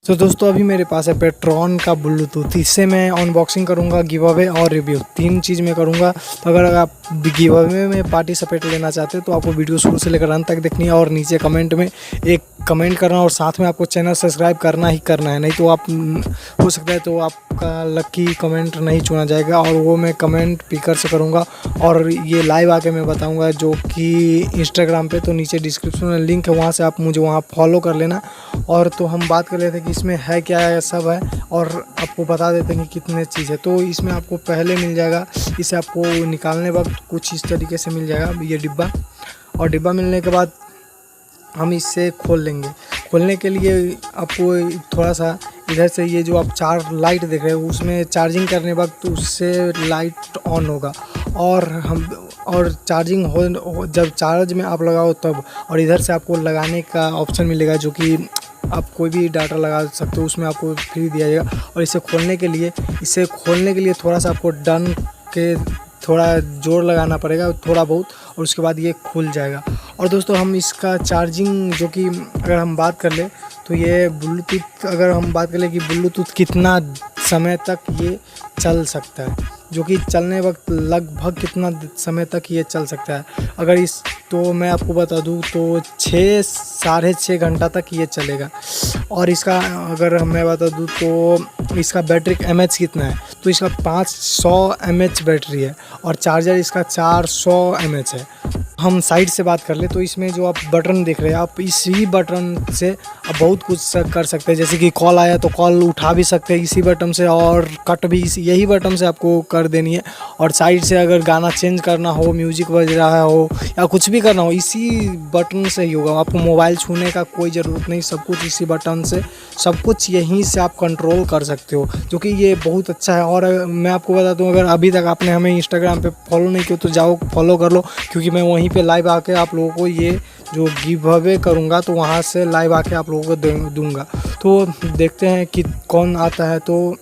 तो दोस्तों अभी मेरे पास है पेट्रॉन का ब्लूटूथ, इससे मैं अनबॉक्सिंग करूंगा, गिव अवे और रिव्यू, 3 चीज़ मैं करूंगा। तो अगर आप गिव अवे में पार्टिसिपेट लेना चाहते हो तो आपको वीडियो शुरू से लेकर अंत तक देखनी है और नीचे कमेंट में एक कमेंट करना और साथ में आपको चैनल सब्सक्राइब करना ही करना है, नहीं तो आप हो सकता है तो आपका लकी कमेंट नहीं चुना जाएगा और वो मैं कमेंट स्पीकर से करूँगा और ये लाइव आके मैं बताऊँगा, जो कि इंस्टाग्राम पे। तो नीचे डिस्क्रिप्शन में लिंक है, वहाँ से आप मुझे वहाँ फॉलो कर लेना। और तो हम बात कर रहे थे कि इसमें है क्या है, सब है और आपको बता देते हैं कि कितने चीज़ है। तो इसमें आपको पहले मिल जाएगा, इसे आपको निकालने वक्त कुछ इस तरीके से मिल जाएगा ये डिब्बा, और डिब्बा मिलने के बाद हम इसे खोल लेंगे। खोलने के लिए आपको थोड़ा सा इधर से ये जो आप 4 लाइट देख रहे हो उसमें चार्जिंग करने वक्त उससे लाइट ऑन होगा और चार्जिंग हो जब चार्ज में आप लगाओ तब। और इधर से आपको लगाने का ऑप्शन मिलेगा, जो कि आप कोई भी डाटा लगा सकते हो, उसमें आपको फ्री दिया जाएगा। और इसे खोलने के लिए थोड़ा सा आपको डन के थोड़ा जोर लगाना पड़ेगा, थोड़ा बहुत, और उसके बाद ये खुल जाएगा। और दोस्तों हम इसका चार्जिंग, जो कि अगर हम बात कर ले तो ये ब्लूटूथ, अगर हम बात कर ले कि ब्लूटूथ कितना समय तक ये चल सकता है, जो कि चलने वक्त लगभग कितना समय तक ये चल सकता है, अगर इस तो मैं आपको बता दूं तो 6 साढ़े 6 घंटा तक ये चलेगा। और इसका अगर मैं बता दूं तो इसका बैटरी एमएच कितना है, तो इसका 500 mAh बैटरी है और चार्जर इसका 400 mAh है। हम साइड से बात कर ले तो इसमें जो आप बटन देख रहे हैं, आप इसी बटन से आप बहुत कुछ कर सकते हैं। जैसे कि कॉल आया तो कॉल उठा भी सकते हैं इसी बटन से, और कट भी यही बटन से आपको कर देनी है। और साइड से अगर गाना चेंज करना हो, म्यूजिक बज रहा हो या कुछ भी करना हो, इसी बटन से ही होगा। आपको मोबाइल छूने का कोई ज़रूरत नहीं, सब कुछ इसी बटन से, सब कुछ यहीं से आप कंट्रोल कर सकते हो, जो कि ये बहुत अच्छा है। और मैं आपको बता दूं, अगर अभी तक आपने हमें इंस्टाग्राम पे फॉलो नहीं किया तो जाओ फॉलो कर लो, क्योंकि मैं वहीं पे लाइव आके आप लोगों को ये जो गिव अवे करूँगा तो वहाँ से लाइव आके आप लोगों को दूँगा। तो देखते हैं कि कौन आता है, तो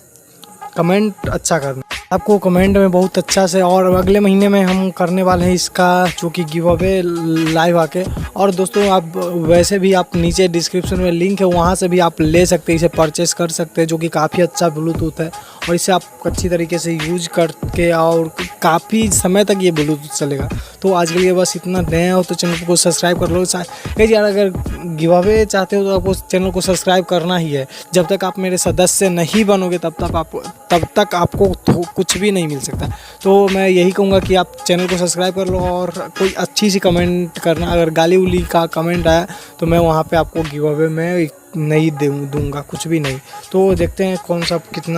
कमेंट अच्छा करना आपको कमेंट में बहुत अच्छा से। और अगले महीने में हम करने वाले हैं इसका, जो कि गिव अवे लाइव आके। और दोस्तों आप वैसे भी आप नीचे डिस्क्रिप्शन में लिंक है, वहाँ से भी आप ले सकते हैं, इसे परचेस कर सकते हैं, जो कि काफ़ी अच्छा ब्लूटूथ है और इसे आप अच्छी तरीके से यूज करके और काफ़ी समय तक ये ब्लूटूथ चलेगा। तो आज के लिए बस इतना। नया हो तो चैनल को सब्सक्राइब कर लो यार, अगर गिव अवे चाहते हो तो आपको चैनल को सब्सक्राइब करना ही है। जब तक आप मेरे सदस्य नहीं बनोगे तब तक आपको कुछ भी नहीं मिल सकता। तो मैं यही कहूँगा कि आप चैनल को सब्सक्राइब कर लो और कोई अच्छी सी कमेंट करना। अगर गाली उली का कमेंट आया तो मैं वहाँ पे आपको गिव अवे में नहीं दूँगा, कुछ भी नहीं। तो देखते हैं कौन सा कितना